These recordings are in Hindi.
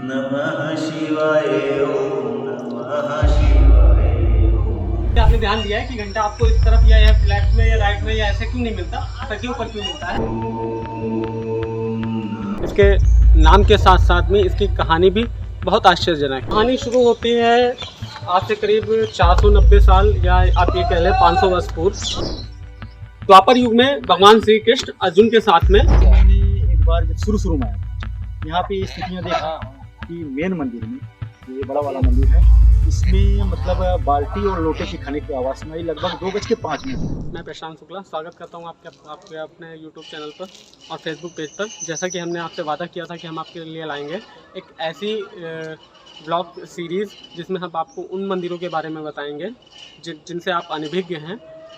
नमः शिवाय ओम नमः शिवाय ओम। आपने ध्यान दिया है कि घंटा आपको इस तरफ या लेफ्ट में या राइट में या ऐसे क्यों नहीं मिलता, सर के ऊपर क्यों मिलता है? इसके नाम के साथ साथ में इसकी कहानी भी बहुत आश्चर्यजनक है। कहानी शुरू होती है आज से करीब 490 साल या आप ये कह लें 500 वर्ष पूर्व। द्वापर युग में भगवान श्री कृष्ण अर्जुन के साथ में मैंने एक बार जब शुरू में आया यहाँ पे स्थितियाँ देखा कि मेन मंदिर में ये बड़ा वाला मंदिर है, इसमें मतलब बाल्टी और लोटे की खाने की आवाज़ सुनाई लगभग 2:05। मैं प्रशांत शुक्ला स्वागत करता हूं आपके अपने YouTube चैनल पर और Facebook पेज पर। जैसा कि हमने आपसे वादा किया था कि हम आपके लिए लाएंगे एक ऐसी ब्लॉग सीरीज़ जिसमें हम आपको उन मंदिरों के बारे में बताएंगे जिनसे आप अनभिज्ञ हैं।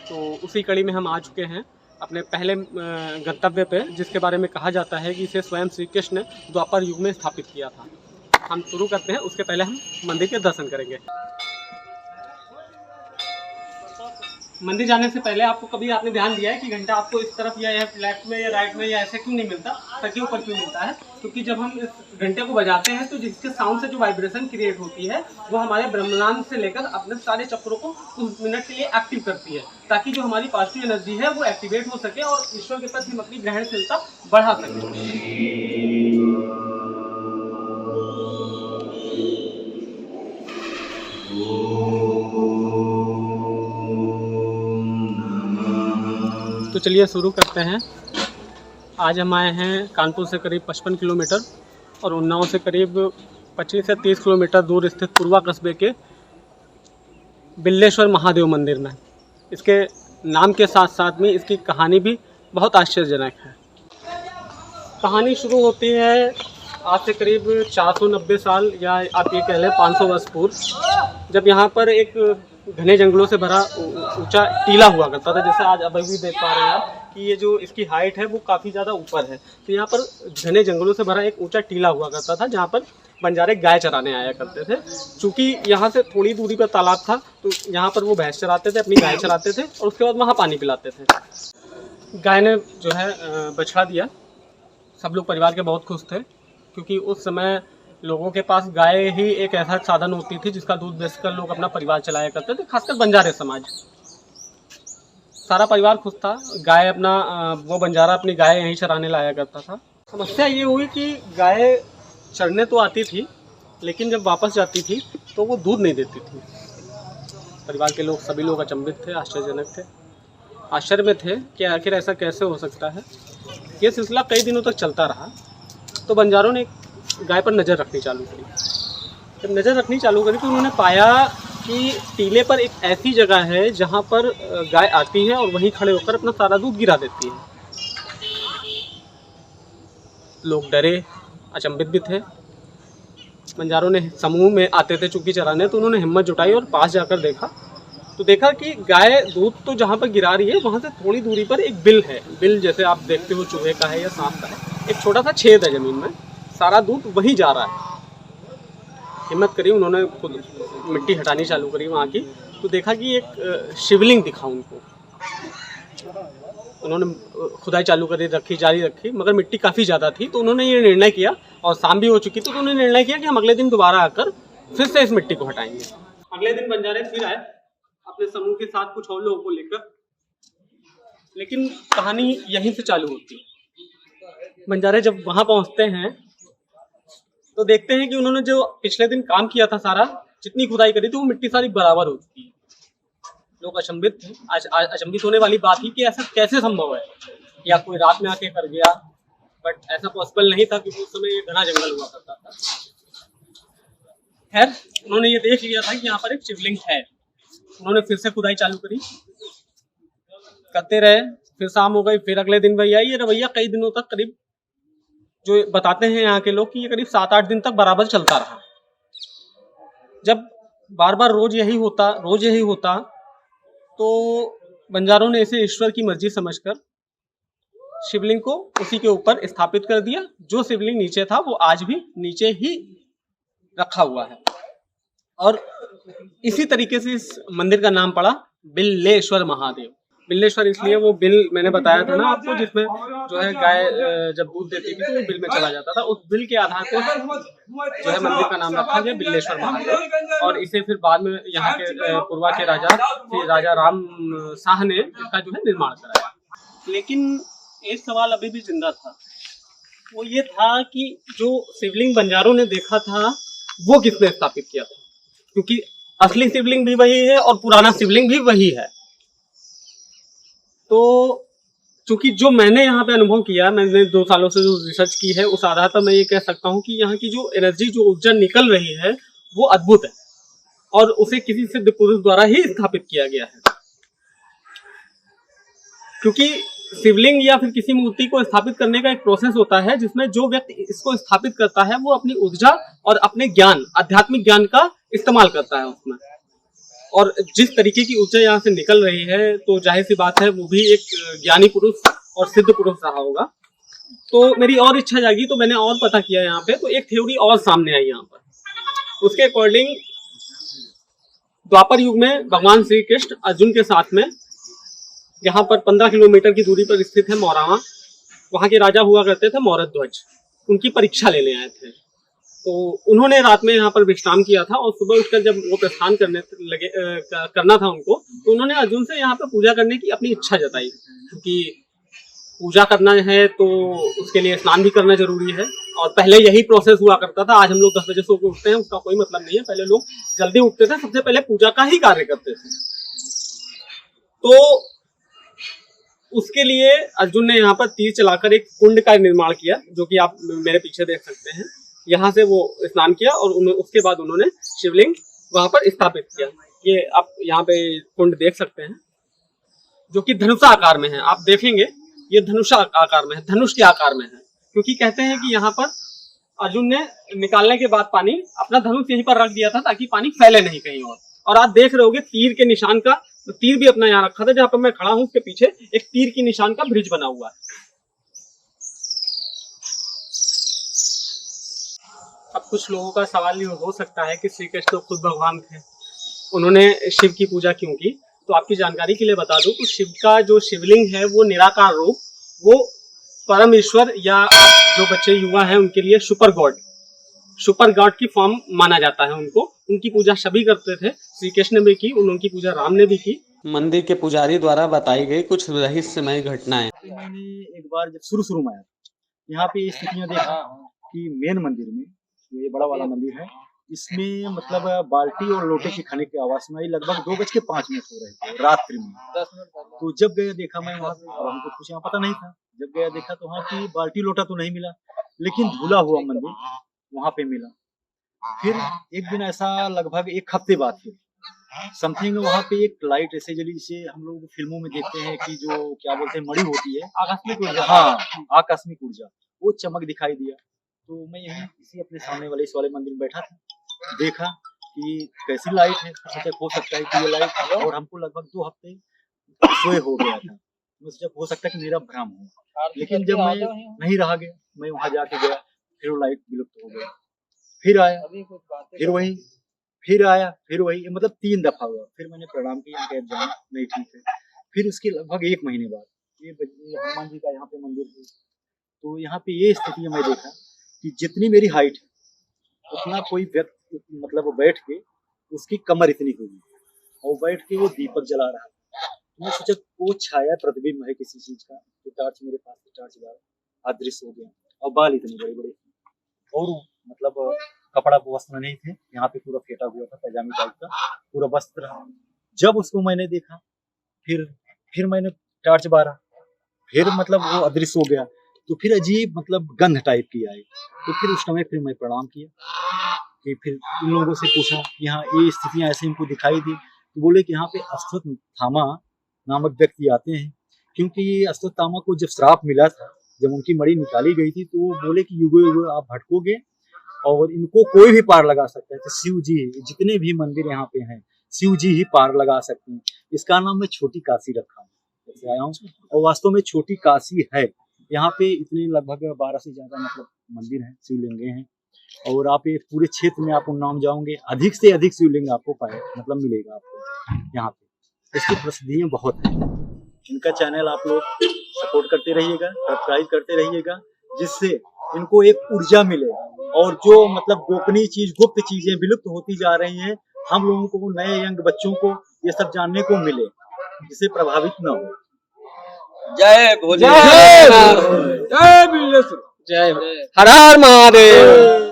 तो उसी कड़ी में हम आ चुके हैं अपने पहले गंतव्य पे, जिसके बारे में कहा जाता है कि इसे स्वयं श्री कृष्ण ने द्वापर युग में स्थापित किया था। हम शुरू करते हैं, उसके पहले हम मंदिर के दर्शन करेंगे। मंदिर जाने से पहले आपने ध्यान दिया है कि घंटा आपको इस तरफ या लेफ्ट में या राइट में या ऐसे क्यों नहीं मिलता, सर के ऊपर क्यों मिलता है? क्योंकि जब हम इस घंटे को बजाते हैं तो जिसके साउंड से जो वाइब्रेशन क्रिएट होती है वो हमारे ब्रह्मांड से लेकर अपने सारे चक्रों को उस मिनट के लिए एक्टिव करती है, ताकि जो हमारी पॉजिटिव एनर्जी है वो एक्टिवेट हो सके और ईश्वर के प्रति हम अपनी ग्रहणशीलता बढ़ा सकें। तो चलिए शुरू करते हैं। आज हम आए हैं कानपुर से करीब 55 किलोमीटर और उन्नाव से करीब 25 से 30 किलोमीटर दूर स्थित पूर्वा कस्बे के बिल्लेश्वर महादेव मंदिर में। इसके नाम के साथ साथ में इसकी कहानी भी बहुत आश्चर्यजनक है। कहानी शुरू होती है आज से करीब 490 साल या आप ये कह लें 500 वर्ष पूर्व, जब यहाँ पर एक घने जंगलों से भरा ऊंचा टीला हुआ करता था। जैसे आज अभी भी देख पा रहे हैं आप कि ये जो इसकी हाइट है वो काफ़ी ज़्यादा ऊपर है। तो यहाँ पर घने जंगलों से भरा एक ऊंचा टीला हुआ करता था जहाँ पर बंजारे गाय चराने आया करते थे। चूँकि यहाँ से थोड़ी दूरी पर तालाब था तो यहाँ पर वो भैंस चराते थे, अपनी गाय चराते थे और उसके बाद वहाँ पानी पिलाते थे। गाय ने जो है बछड़ा दिया। सब लोग परिवार के बहुत खुश थे, क्योंकि उस समय लोगों के पास गाय ही एक ऐसा साधन होती थी जिसका दूध बेचकर लोग अपना परिवार चलाया करते थे, खासकर बंजारे समाज। सारा परिवार खुश था। गाय अपना वो बंजारा अपनी गाय यहीं चराने लाया करता था। समस्या ये हुई कि गाय चरने तो आती थी, लेकिन जब वापस जाती थी तो वो दूध नहीं देती थी। परिवार के लोग सभी लोग अचंभित थे, आश्चर्य में थे कि आखिर ऐसा कैसे हो सकता है। ये सिलसिला कई दिनों तक चलता रहा। तो बंजारों ने गाय पर नज़र रखनी चालू करी। जब नज़र रखनी चालू करी तो उन्होंने पाया कि टीले पर एक ऐसी जगह है जहाँ पर गाय आती है और वहीं खड़े होकर अपना सारा दूध गिरा देती है। लोग डरे, अचंभित भी थे। बंजारों ने समूह में आते थे चूँकि चराने, तो उन्होंने हिम्मत जुटाई और पास जाकर देखा तो देखा कि गाय दूध तो जहाँ पर गिरा रही है वहाँ से थोड़ी दूरी पर एक बिल है। बिल जैसे आप देखते हो चूहे का है या सांप का है, एक छोटा सा छेद है ज़मीन में, सारा दूध वहीं जा रहा है। हिम्मत करी, उन्होंने खुद मिट्टी हटानी चालू करी वहाँ की, तो देखा कि एक शिवलिंग दिखा उनको। उन्होंने खुदाई चालू करी, जारी रखी, मगर मिट्टी काफ़ी ज़्यादा थी। तो उन्होंने ये निर्णय किया, और शाम भी हो चुकी थी, तो उन्होंने निर्णय किया कि हम अगले दिन दोबारा आकर फिर से इस मिट्टी को हटाएंगे। अगले दिन बंजारे फिर आए अपने समूह के साथ कुछ और लोगों को लेकर, लेकिन कहानी यहीं से चालू होती है। बंजारे जब वहाँ पहुँचते हैं तो देखते हैं कि उन्होंने जो पिछले दिन काम किया था, सारा जितनी खुदाई करी थी वो मिट्टी सारी बराबर हो चुकी है। लोग अचंभित थे। अचंभित होने वाली बात ही कि ऐसा कैसे संभव है, या कोई रात में आके कर गया, बट ऐसा पॉसिबल नहीं था क्योंकि उस समय ये घना जंगल हुआ करता था। खैर, उन्होंने ये देख लिया था कि यहाँ पर एक शिवलिंग है। उन्होंने फिर से खुदाई चालू करी, करते रहे। फिर शाम हो गई, फिर अगले दिन भैया ये रवैया कई दिनों तक, करीब जो बताते हैं यहाँ के लोग कि ये करीब 7-8 दिन तक बराबर चलता रहा। जब बार बार रोज यही होता तो बंजारों ने इसे ईश्वर की मर्जी समझकर शिवलिंग को उसी के ऊपर स्थापित कर दिया। जो शिवलिंग नीचे था वो आज भी नीचे ही रखा हुआ है, और इसी तरीके से इस मंदिर का नाम पड़ा बिल्लेश्वर महादेव। बिल्लेश्वर इसलिए वो बिल मैंने बताया था ना आपको, जिसमें जो है गाय जब दूध देती थी तो वो बिल में चला जाता था। उस बिल के आधार पर जो है मंदिर का नाम रखा गया बिल्लेश्वर महादेव। और इसे फिर बाद में यहाँ के पूर्वा के राजा फिर राजा राम शाह ने इसका जो है निर्माण कराया। लेकिन एक सवाल अभी भी जिंदा था, वो ये था कि जो शिवलिंग बंजारों ने देखा था वो किसने स्थापित किया था, क्योंकि असली शिवलिंग भी वही है और पुराना शिवलिंग भी वही है। तो चूंकि जो मैंने यहाँ पे अनुभव किया, मैंने 2 सालों से जो रिसर्च की है, उस आधार पर मैं ये कह सकता हूँ कि यहाँ की जो एनर्जी, जो ऊर्जा निकल रही है वो अद्भुत है और उसे किसी सिद्ध पुरुष द्वारा ही स्थापित किया गया है। क्योंकि शिवलिंग या फिर किसी मूर्ति को स्थापित करने का एक प्रोसेस होता है जिसमें जो व्यक्ति इसको स्थापित करता है वो अपनी ऊर्जा और अपने ज्ञान, आध्यात्मिक ज्ञान का इस्तेमाल करता है उसमें। और जिस तरीके की ऊर्जा यहाँ से निकल रही है तो जाहिर सी बात है वो भी एक ज्ञानी पुरुष और सिद्ध पुरुष रहा होगा। तो मेरी और इच्छा जागी तो मैंने और पता किया यहाँ पे, तो एक थ्योरी और सामने आई यहाँ पर। उसके अकॉर्डिंग द्वापर युग में भगवान श्री कृष्ण अर्जुन के साथ में यहाँ पर 15 किलोमीटर की दूरी पर स्थित है मौरावा, वहाँ के राजा हुआ करते थे मौर्यध्वज, उनकी परीक्षा लेने आए थे। तो उन्होंने रात में यहाँ पर विश्राम किया था और सुबह उठकर जब वो प्रस्थान करना था उनको, तो उन्होंने अर्जुन से यहाँ पर पूजा करने की अपनी इच्छा जताई, क्योंकि पूजा करना है तो उसके लिए स्नान भी करना जरूरी है। और पहले यही प्रोसेस हुआ करता था। आज हम लोग 10 बजे सो के उठते हैं, उसका कोई मतलब नहीं है। पहले लोग जल्दी उठते थे, सबसे पहले पूजा का ही कार्य करते थे। तो उसके लिए अर्जुन ने यहाँ पर तीर चलाकर एक कुंड का निर्माण किया, जो कि आप मेरे पीछे देख सकते हैं। यहाँ से वो स्नान किया और उसके बाद उन्होंने शिवलिंग वहां पर स्थापित किया। ये आप यहाँ पे कुंड देख सकते हैं, जो कि धनुषा आकार में है। आप देखेंगे ये धनुषा आकार में है, धनुष के आकार में है, क्योंकि कहते हैं कि यहाँ पर अर्जुन ने निकालने के बाद पानी अपना धनुष यहीं पर रख दिया था ताकि पानी फैले नहीं कहीं और आप देख रहे होगे तीर के निशान का, तीर भी अपना यहाँ रखा था। जहाँ पर मैं खड़ा हूँ उसके पीछे एक तीर की निशान का ब्रिज बना हुआ है। अब कुछ लोगों का सवाल ये हो सकता है कि श्री कृष्ण तो खुद भगवान थे, उन्होंने शिव की पूजा क्यों की? तो आपकी जानकारी के लिए बता दूं कि शिव का जो शिवलिंग है वो निराकार रूप, वो परम ईश्वर या जो बच्चे युवा हैं उनके लिए सुपर गॉड की फॉर्म माना जाता है उनको। उनकी पूजा सभी करते थे, श्री कृष्ण ने भी की, उनकी पूजा राम ने भी की। मंदिर के पुजारी द्वारा बताई गई कुछ रहस्यमय घटनाएं। मैंने एक बार जब शुरू में आया यहाँ पे स्थितियाँ देखा कि मेन मंदिर में, जो ये बड़ा वाला मंदिर है, इसमें मतलब बाल्टी और लोटे की खाने की आवाज सुनाई। लगभग 2:05 हो रहे थे रात्रि में। तो जब गया देखा मैं वहाँ पे, और हमको कुछ यहाँ पता नहीं था। जब गया देखा तो वहाँ की बाल्टी लोटा तो नहीं मिला, लेकिन धुला हुआ मंदिर वहाँ पे मिला। फिर एक दिन ऐसा लगभग 1 हफ्ते बाद फिर समथिंग वहाँ पे एक लाइट ऐसे जली, जिसे हम लोग फिल्मों में देखते हैं कि जो क्या बोलते हैं मणि होती है, आकस्मिक ऊर्जा। हाँ, आकस्मिक ऊर्जा, वो चमक दिखाई दिया। तो मैं यहीं इसी अपने सामने वाले इस वाले मंदिर में बैठा था, देखा कि कैसी लाइट है। सोचा हो सकता है कि ये लाइट, और हमको लगभग 2 हफ्ते सोए हो गया था। मैं सोचा हो सकता है कि मेरा भ्रम हो, लेकिन जब मैं नहीं रहा गया, मैं वहां जाके गया, फिर वो लाइट विलुप्त हो गई। फिर आया, फिर वही, फिर आया, फिर वही, मतलब 3 दफा हुआ। फिर मैंने प्रणाम किया, कैब जाना नहीं ठीक है। फिर उसके लगभग 1 महीने बाद ये हनुमान जी का यहाँ पे मंदिर है, तो यहाँ पे ये स्थिति मैं देखा कि जितनी मेरी हाइट है उतना कोई व्यक्ति मतलब बैठ के उसकी कमर इतनी होगी और बैठ के वो दीपक जला रहा है। मैं सोचा वो छाया प्रतिबिंब है किसी चीज का। तो टार्च मेरे पास से टार्च बार अदृश्य हो गया और बाल इतने बड़े बड़े और मतलब कपड़ा वस्त्र नहीं थे, यहाँ पे पूरा फेटा हुआ था, पैजामी टाइप का पूरा वस्त्र। जब उसको मैंने देखा फिर मैंने टार्च बारा, फिर मतलब वो अदृश्य हो गया। तो फिर अजीब मतलब गंध टाइप की आई। तो फिर उस समय फिर मैं प्रणाम किया कि फिर इन लोगों से पूछा यहाँ ये स्थितियाँ ऐसे इनको दिखाई दी। तो बोले कि यहाँ पे अश्वत्थामा नामक व्यक्ति आते हैं, क्योंकि अश्वत्थामा को जब श्राप मिला था, जब उनकी मणि निकाली गई थी, तो वो बोले कि युगो युगो आप भटकोगे और इनको कोई भी पार लगा सकता है। तो शिव जी, जितने भी मंदिर यहाँ पे हैं, शिव जी ही पार लगा सकते हैं। इसका नाम मैं छोटी काशी रखा हूँ, जैसे आया हूँ, और वास्तव में छोटी काशी है। यहाँ पे इतने लगभग 12 से ज्यादा मतलब मंदिर हैं, शिवलिंगे हैं, और आप ये पूरे क्षेत्र में आप उन्नाव जाओगे, अधिक से अधिक शिवलिंग आपको पाए मतलब मिलेगा आपको यहाँ पे। इसकी प्रसिद्धियाँ बहुत हैं। इनका चैनल आप लोग सपोर्ट करते रहिएगा, सब्सक्राइब करते रहिएगा, जिससे इनको एक ऊर्जा मिले और जो मतलब गोपनीय चीज, गुप्त चीजें विलुप्त होती जा रही हैं, हम लोगों को, नए यंग बच्चों को ये सब जानने को मिले, जिससे प्रभावित न हो। जय भोले, जय जय बिल्लेश्वर। जय हर हर महादेव।